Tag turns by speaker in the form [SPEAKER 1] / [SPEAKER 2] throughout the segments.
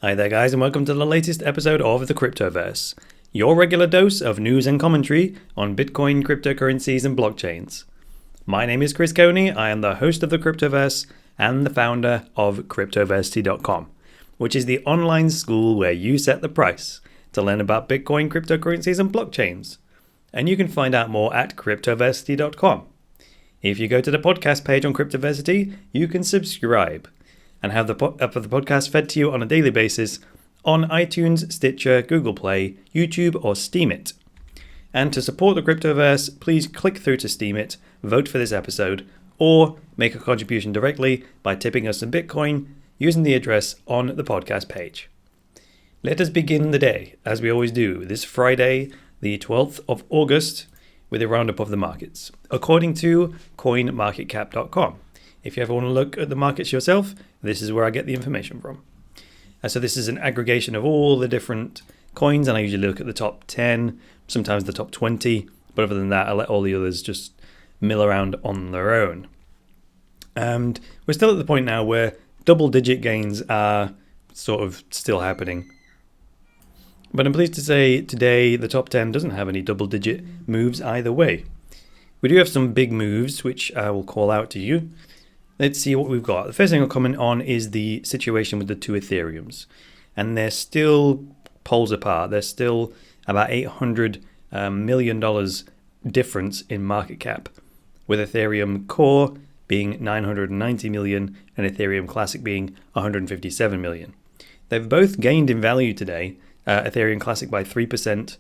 [SPEAKER 1] Hi there guys, and welcome to the latest episode of the Cryptoverse, your regular dose of news and commentary on Bitcoin, cryptocurrencies and blockchains. My name is Chris Coney, I am the host of the Cryptoverse and the founder of cryptoversity.com, which is the online school where you set the price to learn about Bitcoin, cryptocurrencies and blockchains. And you can find out more at cryptoversity.com. If you go to the podcast page on Cryptoversity, you can subscribe and have the podcast fed to you on a daily basis on iTunes, Stitcher, Google Play, YouTube, or Steemit. And to support the Cryptoverse, please click through to Steemit, vote for this episode, or make a contribution directly by tipping us some Bitcoin using the address on the podcast page. Let us begin the day, as we always do, this Friday, the 12th of August, with a roundup of the markets, according to coinmarketcap.com. If you ever want to look at the markets yourself, this is where I get the information from. So this is an aggregation of all the different coins, and I usually look at the top 10, sometimes the top 20, but other than that, I let all the others just mill around on their own. And we're still at the point now where double-digit gains are sort of still happening. But I'm pleased to say today the top 10 doesn't have any double-digit moves either way. We do have some big moves, which I will call out to you. Let's see what we've got. The first thing I'll comment on is the situation with the two Ethereums. And they're still poles apart. They're still about $800 million difference in market cap, with Ethereum Core being $990 million and Ethereum Classic being $157 million. They've both gained in value today. Ethereum Classic by 3%,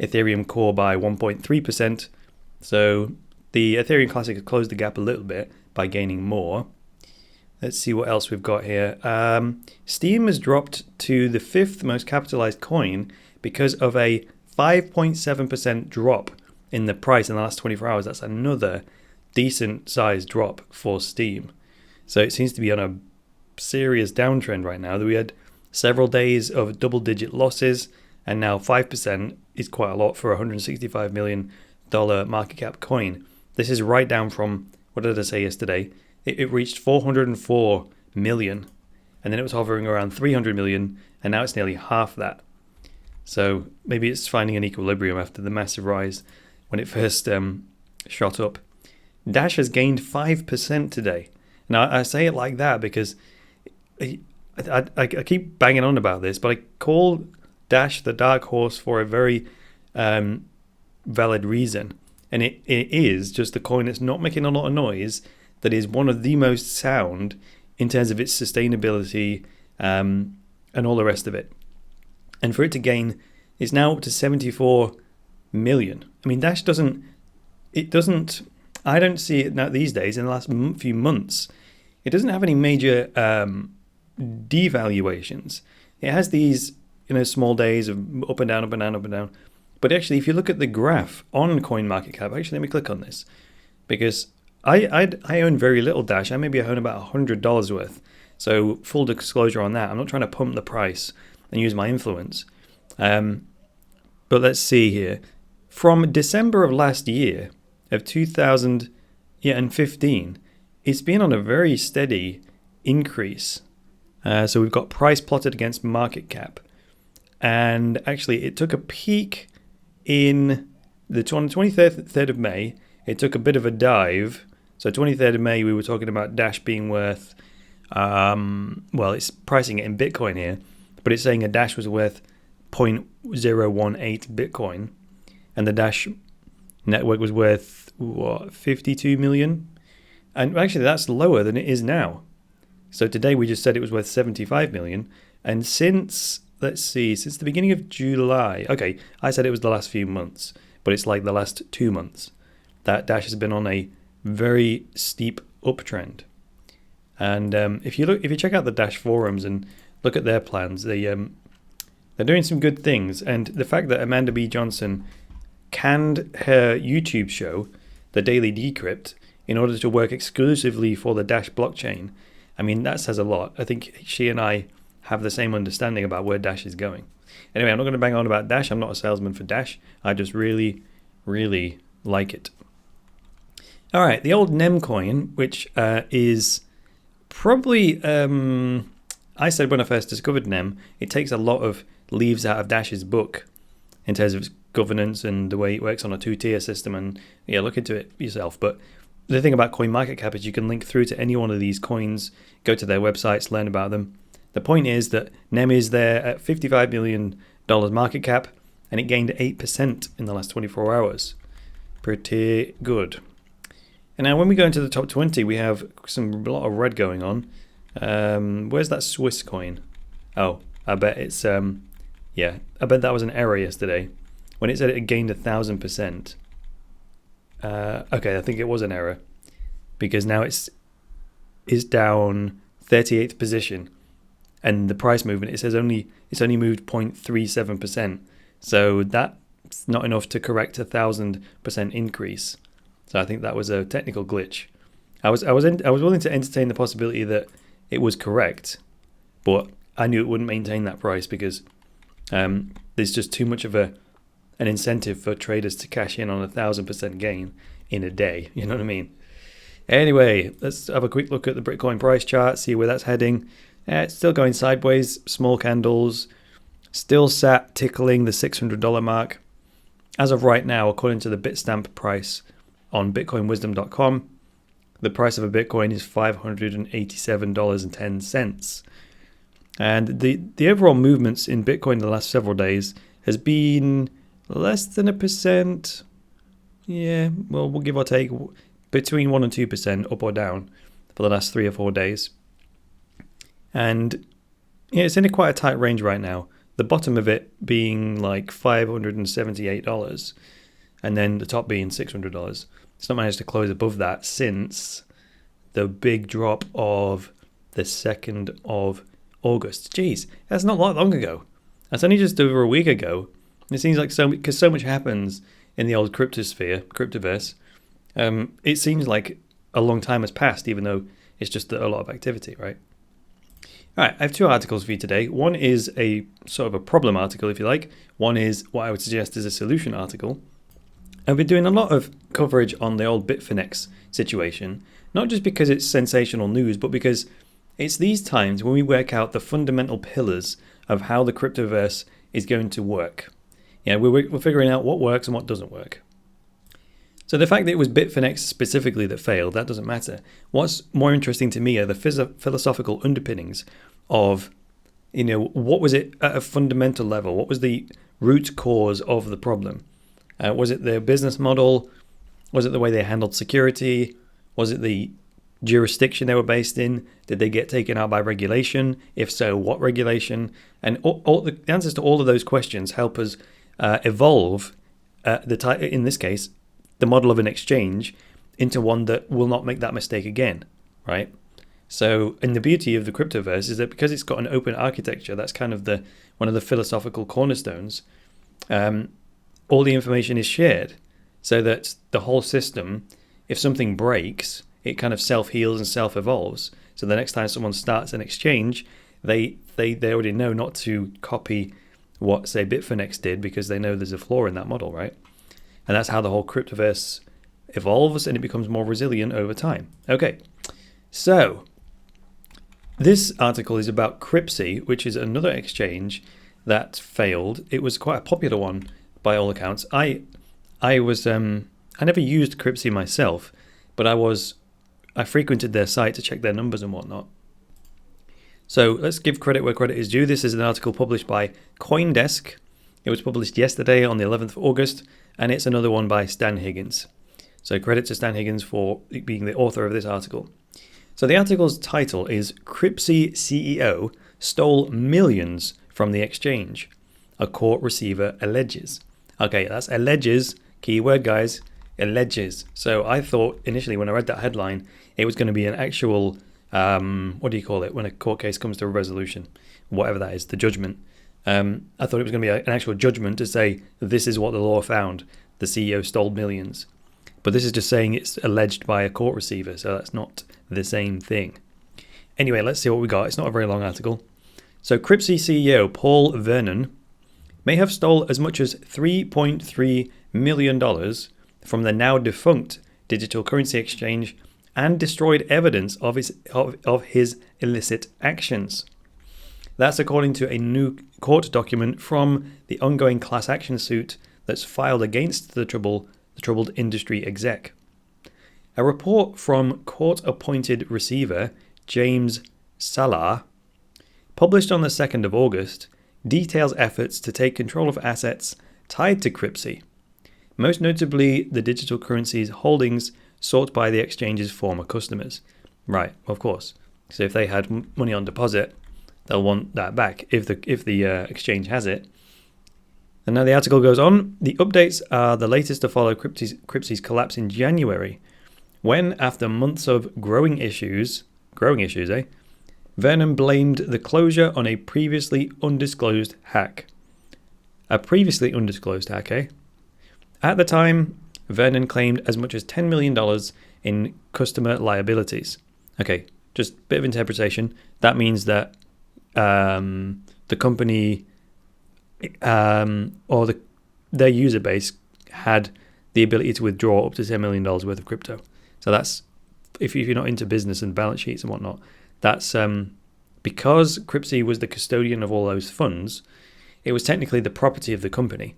[SPEAKER 1] Ethereum Core by 1.3%. So the Ethereum Classic has closed the gap a little bit by gaining more. Let's see what else we've got here. Steem has dropped to the fifth most capitalized coin because of a 5.7% drop in the price in the last 24 hours. That's another decent sized drop for Steem. So it seems to be on a serious downtrend right now. We had several days of double-digit losses, and now 5% is quite a lot for a $165 million market cap coin. This is right down from, what did I say yesterday? It reached 404 million, and then it was hovering around 300 million, and now it's nearly half that. So maybe it's finding an equilibrium after the massive rise when it first shot up. Dash has gained 5% today. Now, I say it like that because I keep banging on about this, but I call Dash the dark horse for a very valid reason. And it is just the coin that's not making a lot of noise, that is one of the most sound in terms of its sustainability and all the rest of it. And for it to gain, it's now up to 74 million. I mean, Dash I don't see it now these days, in the last few months, it doesn't have any major devaluations. It has these, small days of up and down, up and down, up and down. But actually, if you look at the graph on CoinMarketCap, actually, let me click on this, because I own very little Dash. I maybe own about $100 worth. So full disclosure on that. I'm not trying to pump the price and use my influence. But let's see here. From December of last year, of 2015, it's been on a very steady increase. So we've got price plotted against market cap. And actually, it took a peak on the 23rd of May. It took a bit of a dive. So 23rd of May, we were talking about Dash being worth, it's pricing it in Bitcoin here, but it's saying a Dash was worth 0.018 Bitcoin, and the Dash network was worth, 52 million? And actually, that's lower than it is now. So today we just said it was worth 75 million, and since the beginning of July, okay, I said it was the last few months, but it's like the last 2 months, that Dash has been on a very steep uptrend. And if you check out the Dash forums and look at their plans, they're doing some good things. And the fact that Amanda B. Johnson canned her YouTube show, The Daily Decrypt, in order to work exclusively for the Dash blockchain, I mean, that says a lot. I think she and I have the same understanding about where Dash is going. Anyway, I'm not going to bang on about Dash. I'm not a salesman for Dash. I just really, really like it. All right, the old NEM coin, which is probably I said when I first discovered NEM, it takes a lot of leaves out of Dash's book in terms of its governance and the way it works on a two-tier system. And yeah, look into it yourself. But the thing about CoinMarketCap is you can link through to any one of these coins, go to their websites, learn about them. The point is that NEM is there at $55 million market cap, and it gained 8% in the last 24 hours. Pretty good. And now when we go into the top 20, we have a lot of red going on. Where's that Swiss coin? Oh, I bet it's, I bet that was an error yesterday. When it said it gained 1,000%. Okay, I think it was an error. Because now it's down 38th position. And the price movement, it says it's only moved 0.37%. So that's not enough to correct 1,000% increase. So I think that was a technical glitch. I was willing to entertain the possibility that it was correct, but I knew it wouldn't maintain that price because there's just too much of an incentive for traders to cash in on 1,000% gain in a day. You know what I mean? Anyway, let's have a quick look at the Bitcoin price chart, see where that's heading. It's still going sideways, small candles, still sat tickling the $600 mark. As of right now, according to the Bitstamp price on bitcoinwisdom.com, the price of a Bitcoin is $587.10. And the overall movements in Bitcoin in the last several days has been less than 1%. Yeah, well, we'll give or take between 1% and 2% up or down for the last 3 or 4 days. And yeah, it's in quite a tight range right now. The bottom of it being like $578 and then the top being $600. It's not managed to close above that since the big drop of the 2nd of August. Jeez, that's not that long ago. That's only just over a week ago. It seems like because so much happens in the old Cryptoverse, it seems like a long time has passed, even though it's just a lot of activity, right? All right, I have 2 articles for you today. One is a sort of a problem article, if you like. One is what I would suggest is a solution article. I've been doing a lot of coverage on the old Bitfinex situation, not just because it's sensational news, but because it's these times when we work out the fundamental pillars of how the Cryptoverse is going to work. Yeah, we're figuring out what works and what doesn't work. So the fact that it was Bitfinex specifically that failed, that doesn't matter. What's more interesting to me are the philosophical underpinnings of, what was it at a fundamental level? What was the root cause of the problem? Was it their business model? Was it the way they handled security? Was it the jurisdiction they were based in? Did they get taken out by regulation? If so, what regulation? And all the answers to all of those questions help us evolve, in this case, the model of an exchange into one that will not make that mistake again, right? So, and the beauty of the Cryptoverse is that because it's got an open architecture, that's kind of one of the philosophical cornerstones. All the information is shared, so that the whole system, if something breaks, it kind of self-heals and self-evolves. So the next time someone starts an exchange, they already know not to copy what, say, Bitfinex did, because they know there's a flaw in that model, right? And that's how the whole Cryptoverse evolves and it becomes more resilient over time. Okay, so this article is about Cryptsy, which is another exchange that failed. It was quite a popular one by all accounts. I never used Cryptsy myself, but I frequented their site to check their numbers and whatnot. So let's give credit where credit is due. This is an article published by CoinDesk. It was published yesterday on the 11th of August, and it's another one by Stan Higgins. So credit to Stan Higgins for being the author of this article. So the article's title is Cryptsy CEO Stole Millions from the Exchange. A court receiver alleges. Okay, that's alleges. Keyword, guys. Alleges. So I thought initially when I read that headline, it was going to be an actual, what do you call it, when a court case comes to a resolution, whatever that is, the judgment. I thought it was going to be an actual judgment to say this is what the law found. The CEO stole millions. But this is just saying it's alleged by a court receiver, so that's not the same thing. Anyway, let's see what we got. It's not a very long article. So Cryptsy CEO Paul Vernon may have stole as much as $3.3 million from the now-defunct digital currency exchange and destroyed evidence of his illicit actions. That's according to a new court document from the ongoing class action suit that's filed against the troubled industry exec. A report from court-appointed receiver James Salah, published on the 2nd of August, details efforts to take control of assets tied to Cryptsy, most notably the digital currencies holdings sought by the exchange's former customers. Right, of course. So if they had money on deposit, they'll want that back if the exchange has it. And now the article goes on. The updates are the latest to follow Cryptsy's collapse in January, when, after months of growing issues, Vernon blamed the closure on a previously undisclosed hack. A previously undisclosed hack, eh? At the time, Vernon claimed as much as $10 million in customer liabilities. Okay, just a bit of interpretation. That means that the company or their user base had the ability to withdraw up to $10 million worth of crypto. So that's, if you're not into business and balance sheets and whatnot, that's because Cryptsy was the custodian of all those funds, it was technically the property of the company,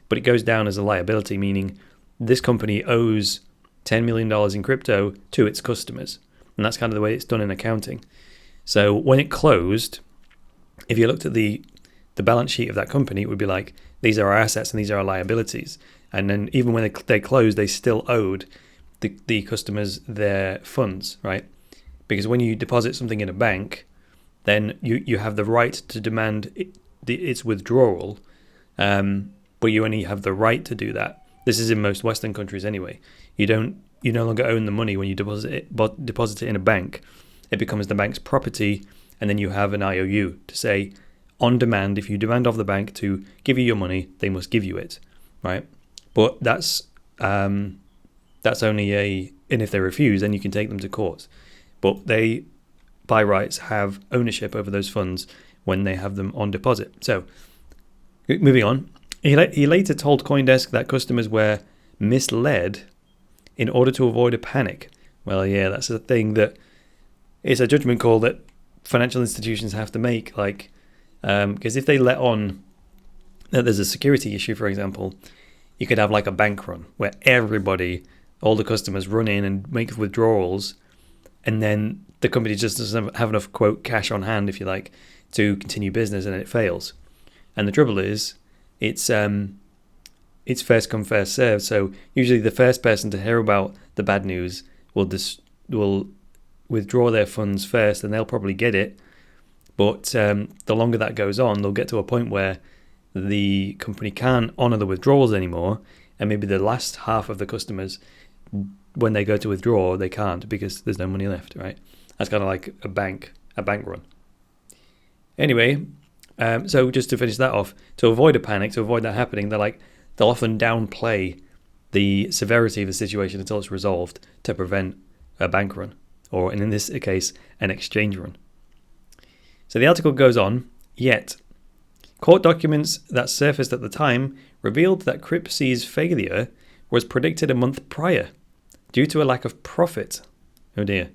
[SPEAKER 1] but it goes down as a liability, meaning this company owes $10 million in crypto to its customers. And that's kind of the way it's done in accounting. So when it closed, if you looked at the balance sheet of that company, it would be like, these are our assets and these are our liabilities. And then even when they closed, they still owed the customers their funds, right? Because when you deposit something in a bank, then you have the right to demand its withdrawal, but you only have the right to do that. This is in most Western countries anyway. You no longer own the money when you deposit it in a bank. It becomes the bank's property, and then you have an IOU to say, on demand, if you demand of the bank to give you your money, they must give you it, right? But that's only and if they refuse, then you can take them to court. But they, by rights, have ownership over those funds when they have them on deposit. So, moving on, he later told CoinDesk that customers were misled in order to avoid a panic. Well, yeah, that's a thing that it's a judgment call that financial institutions have to make. Like, because if they let on that there's a security issue, for example, you could have like a bank run where all the customers run in and make withdrawals, and then the company just doesn't have enough, quote, cash on hand, if you like, to continue business, and it fails. And the trouble is, it's first come, first served. So usually the first person to hear about the bad news will withdraw their funds first, and they'll probably get it. But the longer that goes on, they'll get to a point where the company can't honor the withdrawals anymore, and maybe the last half of the customers, when they go to withdraw, they can't because there's no money left, right? That's kind of like a bank run. Anyway, so just to finish that off, to avoid a panic, to avoid that happening, they'll often downplay the severity of the situation until it's resolved to prevent a bank run, or in this case, an exchange run. So the article goes on, yet court documents that surfaced at the time revealed that Cryptsy's failure was predicted a month prior due to a lack of profit. Oh dear.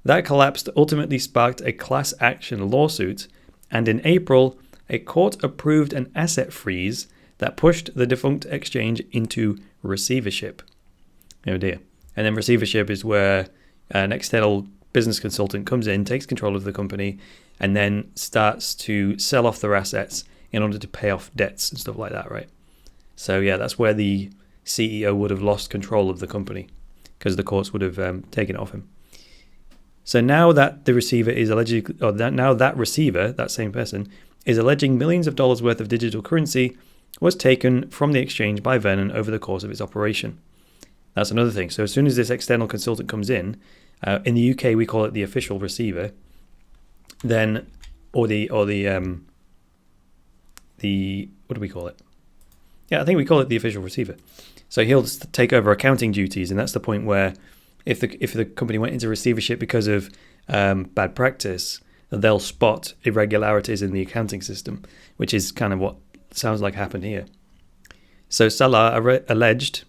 [SPEAKER 1] That collapse ultimately sparked a class action lawsuit, and in April, a court approved an asset freeze that pushed the defunct exchange into receivership. Oh dear. And then receivership is where an external business consultant comes in, takes control of the company, and then starts to sell off their assets in order to pay off debts and stuff like that, right? So yeah, that's where the CEO would have lost control of the company because the courts would have taken it off him. So now that the receiver is that same person, is alleging millions of dollars worth of digital currency was taken from the exchange by Vernon over the course of its operation. That's another thing. So as soon as this external consultant comes in the UK we call it the official receiver, then or the what do we call it? Yeah, I think we call it the official receiver. So he'll take over accounting duties, and that's the point where if the company went into receivership because of bad practice, they'll spot irregularities in the accounting system, which is kind of what sounds like happened here. So Salah alleged,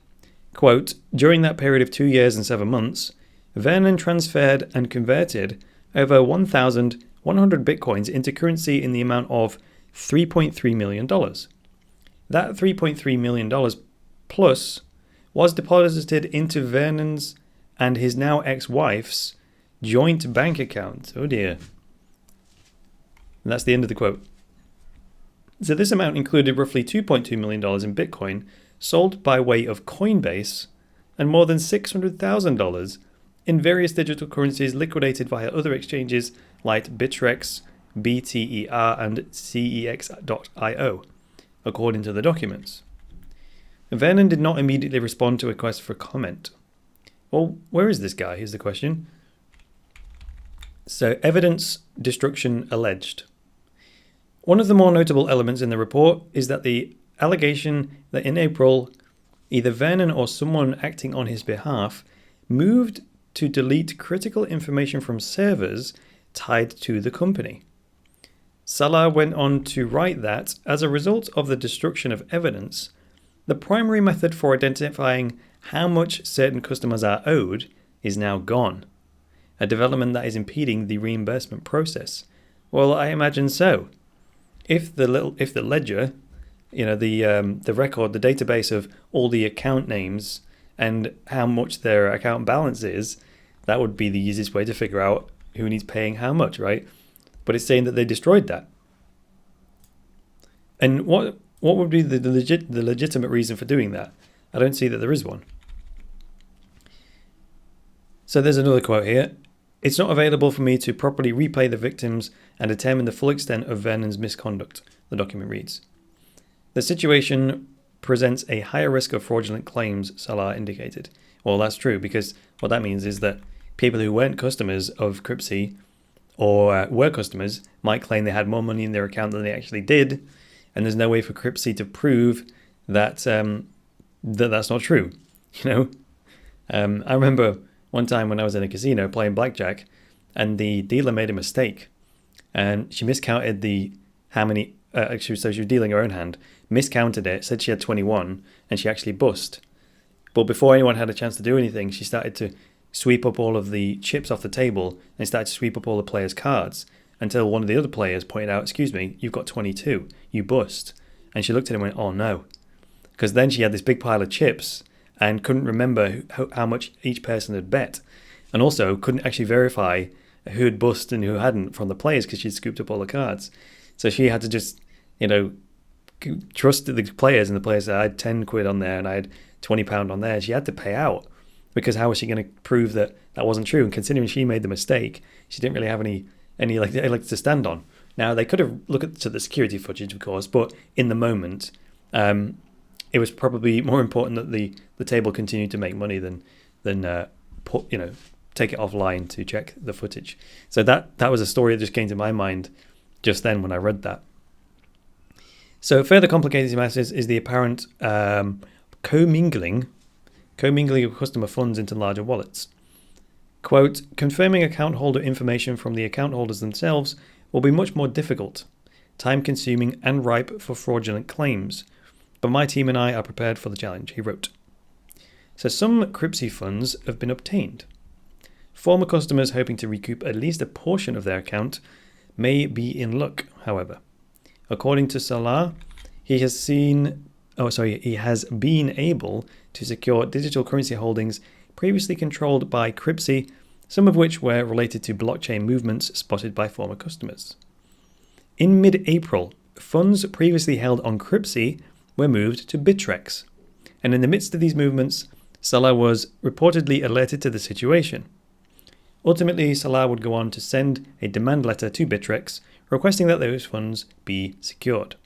[SPEAKER 1] quote, during that period of 2 years and 7 months, Vernon transferred and converted over 100 bitcoins into currency in the amount of $3.3 million. That $3.3 million plus was deposited into Vernon's and his now ex-wife's joint bank account. Oh dear. And that's the end of the quote. So this amount included roughly $2.2 million in Bitcoin sold by way of Coinbase and more than $600,000 in various digital currencies liquidated via other exchanges like Bittrex, BTER, and CEX.io, according to the documents. Vernon did not immediately respond to a request for comment. Well, where is this guy? Here's the question. So, evidence destruction alleged. One of the more notable elements in the report is that the allegation that in April, either Vernon or someone acting on his behalf moved to delete critical information from servers tied to the company. Salah went on to write that, as a result of the destruction of evidence, the primary method for identifying how much certain customers are owed is now gone, a development that is impeding the reimbursement process. Well, I imagine so. If the ledger, the record, the database of all the account names and how much their account balance is, that would be the easiest way to figure out who needs paying how much, right? But it's saying that they destroyed that. And what would be the legitimate reason for doing that? I don't see that there is one. So there's another quote here. It's not available for me to properly replay the victims and determine the full extent of Vernon's misconduct, the document reads. The situation presents a higher risk of fraudulent claims, Salah indicated. Well, that's true, because what that means is that people who weren't customers of Cryptsy or were customers might claim they had more money in their account than they actually did, and there's no way for Cryptsy to prove that that's not true. I remember one time when I was in a casino playing blackjack, and the dealer made a mistake, and she miscounted so she was dealing her own hand, miscounted it, said she had 21, and she actually bust. But before anyone had a chance to do anything, she started to sweep up all of the chips off the table and started to sweep up all the players' cards until one of the other players pointed out, "Excuse me, you've got 22, you bust." And she looked at him and went, "Oh no." Because then she had this big pile of chips and couldn't remember how much each person had bet, and also couldn't actually verify who had bust and who hadn't from the players because she'd scooped up all the cards. So she had to just, trust the players, and the players said, "I had 10 quid on there and I had £20 on there." She had to pay out, because how was she going to prove that wasn't true? And considering she made the mistake, she didn't really have any legs to stand on. Now, they could have looked at the security footage, of course, but in the moment, it was probably more important that the table continued to make money than take it offline to check the footage. So that was a story that just came to my mind just then when I read that. So further complicating matters is the apparent commingling of customer funds into larger wallets. Quote, confirming account holder information from the account holders themselves will be much more difficult, time-consuming, and ripe for fraudulent claims. But my team and I are prepared for the challenge, he wrote. So some Cryptsy funds have been obtained. Former customers hoping to recoup at least a portion of their account may be in luck, however. According to Salah, he has been able to secure digital currency holdings previously controlled by Cryptsy, some of which were related to blockchain movements spotted by former customers. In mid-April, funds previously held on Cryptsy were moved to Bittrex, and in the midst of these movements, Salah was reportedly alerted to the situation. Ultimately, Salah would go on to send a demand letter to Bittrex requesting that those funds be secured.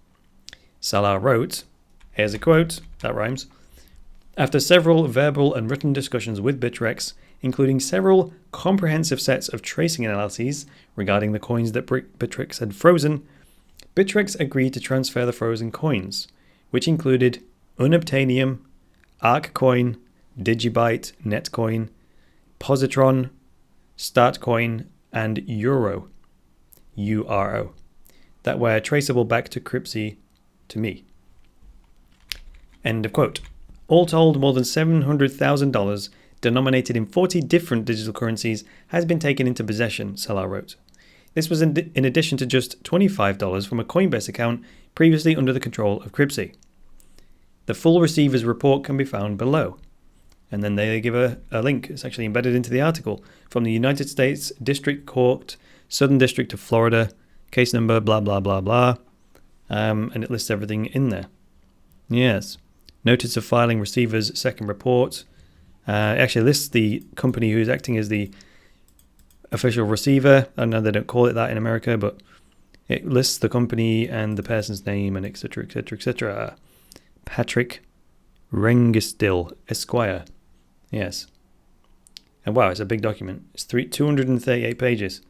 [SPEAKER 1] Salah wrote, here's a quote, that rhymes, after several verbal and written discussions with Bittrex, including several comprehensive sets of tracing analyses regarding the coins that Bittrex had frozen, Bittrex agreed to transfer the frozen coins, which included Unobtainium, Arccoin, Digibyte, Netcoin, Positron, Startcoin, and URO, that were traceable back to Cryptsy to me. End of quote. All told, more than $700,000, denominated in 40 different digital currencies, has been taken into possession, Salah wrote. This was in addition to just $25 from a Coinbase account previously under the control of Cryptsy. The full receiver's report can be found below. And then they give a link. It's actually embedded into the article from the United States District Court, Southern District of Florida, case number, blah, blah, blah, blah. And it lists everything in there. Yes. Notice of filing receiver's second report. It actually lists the company who's acting as the official receiver. I know they don't call it that in America, but it lists the company and the person's name and etc., etc., etc. Patrick Rengistil, Esquire. Yes. And wow, it's a big document. It's 238 pages.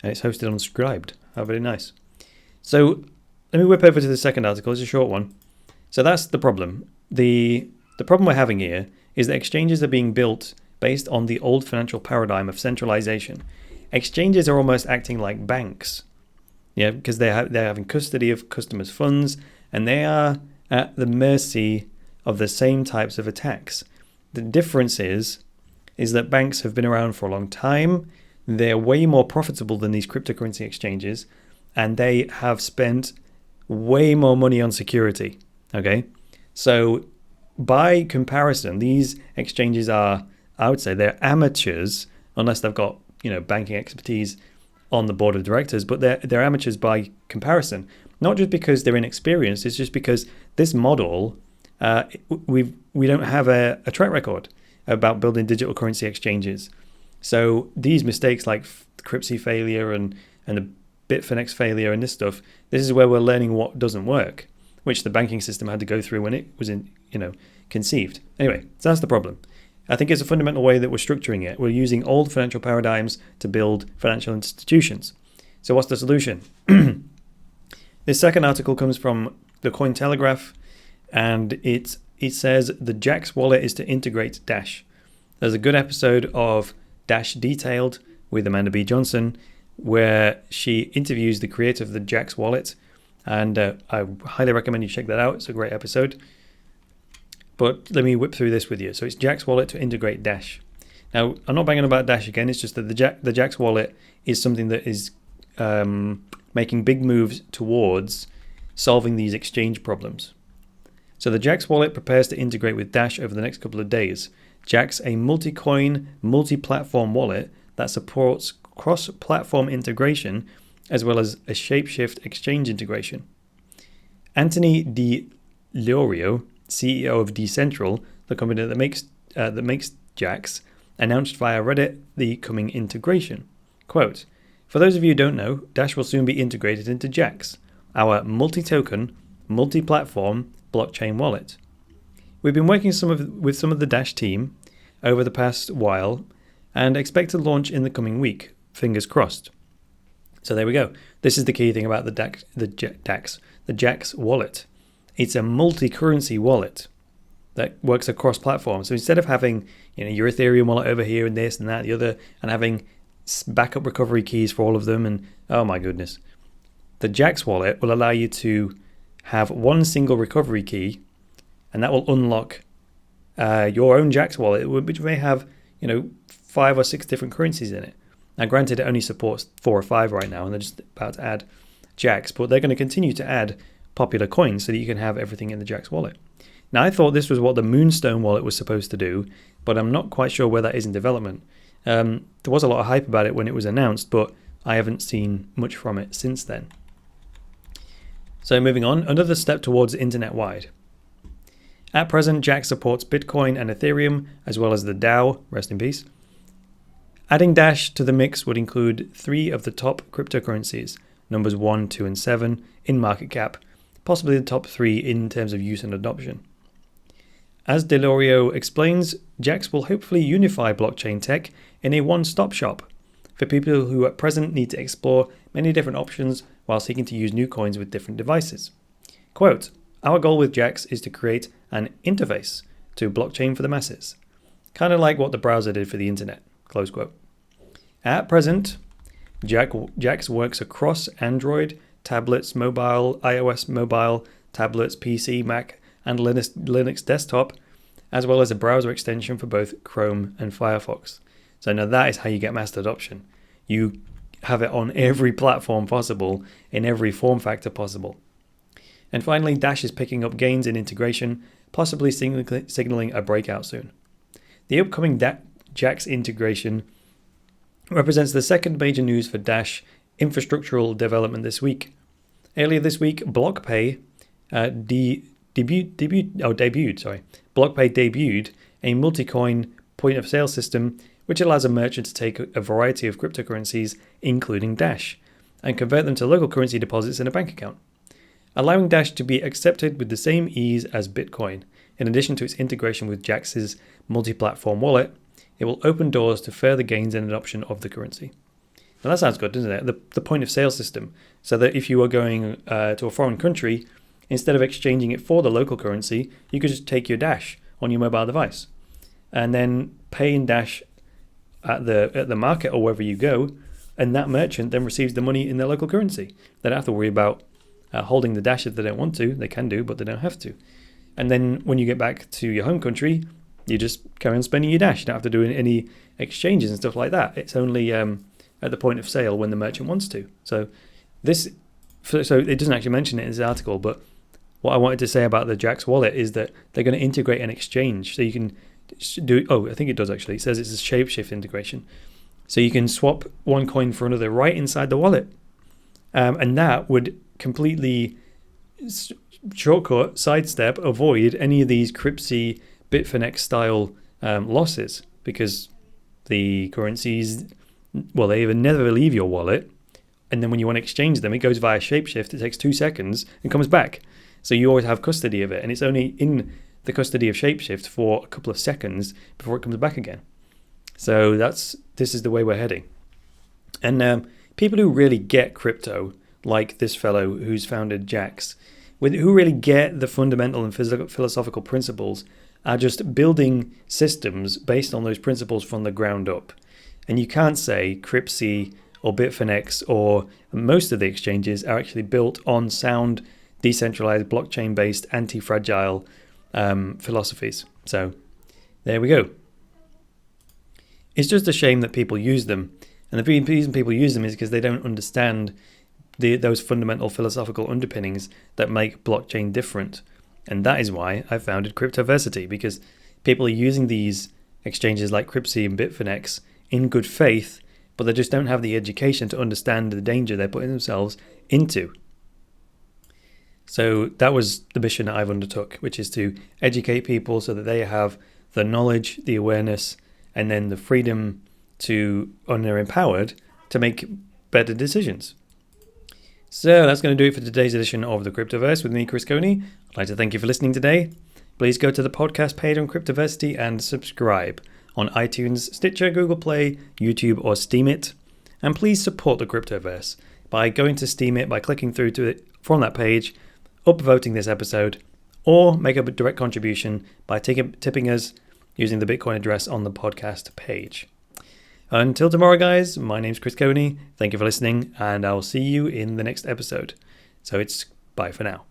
[SPEAKER 1] And it's hosted on Scribd. How very nice. So let me whip over to the second article. It's a short one. So that's the problem. The problem we're having here is that exchanges are being built based on the old financial paradigm of centralization. Exchanges are almost acting like banks. Yeah, because they're having custody of customers' funds, and they are at the mercy of the same types of attacks. The difference is that banks have been around for a long time. They're way more profitable than these cryptocurrency exchanges, and they have spent way more money on security. Okay, so by comparison, these exchanges are, I would say, they're amateurs unless they've got banking expertise on the board of directors, but they're amateurs by comparison. Not just because they're inexperienced, it's just because this model, we don't have a track record about building digital currency exchanges. So these mistakes like Cryptsy failure and the Bitfinex failure and this stuff, this is where we're learning what doesn't work, which the banking system had to go through when it was conceived. Anyway, so that's the problem. I think it's a fundamental way that we're structuring it. We're using old financial paradigms to build financial institutions. So what's the solution? This second article comes from the Cointelegraph, and it says the Jaxx wallet is to integrate Dash. There's a good episode of Dash Detailed with Amanda B. Johnson, where she interviews the creator of the Jaxx wallet, and I highly recommend you check that out. It's a great episode. But let me whip through this with you. So it's Jaxx wallet to integrate Dash. Now, I'm not banging about Dash again. It's just that the Jaxx wallet is something that is making big moves towards solving these exchange problems. So the Jaxx wallet prepares to integrate with Dash over the next couple of days. Jaxx, a multi-coin, multi-platform wallet that supports cross-platform integration as well as a Shapeshift exchange integration. Anthony Di Liorio, CEO of Decentral, the company that makes Jaxx, announced via Reddit the coming integration. Quote, "For those of you who don't know, Dash will soon be integrated into Jaxx, our multi-token, multi-platform blockchain wallet. We've been working with some of the Dash team over the past while and expect to launch in the coming week. Fingers crossed." So there we go. This is the key thing about the Jaxx wallet. It's a multi-currency wallet that works across platforms. So instead of having your Ethereum wallet over here and this and that, the other, and having backup recovery keys for all of them, and oh my goodness, the Jaxx wallet will allow you to have one single recovery key, and that will unlock your own Jaxx wallet, which may have 5 or 6 different currencies in it. Now, granted, it only supports 4 or 5 right now, and they're just about to add Jaxx, but they're going to continue to add popular coins so that you can have everything in the Jaxx wallet. Now, I thought this was what the Moonstone wallet was supposed to do, but I'm not quite sure where that is in development. There was a lot of hype about it when it was announced, but I haven't seen much from it since then. So moving on, another step towards internet-wide. At present, Jaxx supports Bitcoin and Ethereum, as well as the DAO, rest in peace. Adding Dash to the mix would include 3 of the top cryptocurrencies, numbers 1, 2, and 7, in market cap, possibly the top 3 in terms of use and adoption. As Delorio explains, Jaxx will hopefully unify blockchain tech in a one-stop shop for people who at present need to explore many different options while seeking to use new coins with different devices. Quote, "Our goal with Jaxx is to create an interface to blockchain for the masses, kind of like what the browser did for the internet." Close quote. At present, Jaxx works across Android, tablets, mobile, iOS mobile, tablets, PC, Mac, and Linux desktop, as well as a browser extension for both Chrome and Firefox. So now that is how you get mass adoption. You have it on every platform possible, in every form factor possible. And finally, Dash is picking up gains in integration, possibly signaling a breakout soon. The upcoming Jaxx integration represents the second major news for Dash infrastructural development this week. Earlier this week, BlockPay debuted a multi-coin point of sale system which allows a merchant to take a variety of cryptocurrencies, including Dash, and convert them to local currency deposits in a bank account, allowing Dash to be accepted with the same ease as Bitcoin. In addition to its integration with Jaxx's multi-platform wallet, it will open doors to further gains and adoption of the currency. Now that sounds good, doesn't it? The point of sale system, so that if you are going to a foreign country, instead of exchanging it for the local currency, you could just take your Dash on your mobile device and then pay in Dash at the market or wherever you go, and that merchant then receives the money in their local currency. They don't have to worry about holding the Dash if they don't want to. They can do, but they don't have to. And then when you get back to your home country, you just carry on spending your Dash. You don't have to do any exchanges and stuff like that. It's only at the point of sale when the merchant wants to. So it doesn't actually mention it in this article, but what I wanted to say about the Jaxx wallet is that they're going to integrate an exchange. So you can do, I think it does actually. It says it's a shapeshift integration. So you can swap one coin for another right inside the wallet. And that would completely shortcut, sidestep, avoid any of these Cryptsy Bitfinex style losses, because the currencies, well, they even never leave your wallet, and then when you want to exchange them, it goes via shapeshift. It takes 2 seconds and comes back, so you always have custody of it, and it's only in the custody of shapeshift for a couple of seconds before it comes back again. So this is the way we're heading. And people who really get crypto, like this fellow who's founded Jaxx, who really get the fundamental and philosophical principles, are just building systems based on those principles from the ground up. And you can't say Cryptsy or Bitfinex or most of the exchanges are actually built on sound, decentralized, blockchain-based, anti-fragile philosophies. So there we go. It's just a shame that people use them. And the reason people use them is because they don't understand those fundamental philosophical underpinnings that make blockchain different. And that is why I founded Cryptoversity, because people are using these exchanges like Cryptsy and Bitfinex in good faith, but they just don't have the education to understand the danger they're putting themselves into. So that was the mission that I've undertook, which is to educate people so that they have the knowledge, the awareness, and then the freedom and they're empowered to make better decisions. So that's going to do it for today's edition of the Cryptoverse with me, Chris Coney. I'd like to thank you for listening today. Please go to the podcast page on Cryptoversity and subscribe on iTunes, Stitcher, Google Play, YouTube, or Steam It. And please support the Cryptoverse by going to Steam It, by clicking through to it from that page, upvoting this episode, or make a direct contribution by tipping us using the Bitcoin address on the podcast page. Until tomorrow, guys, my name's Chris Coney. Thank you for listening, and I'll see you in the next episode. So it's bye for now.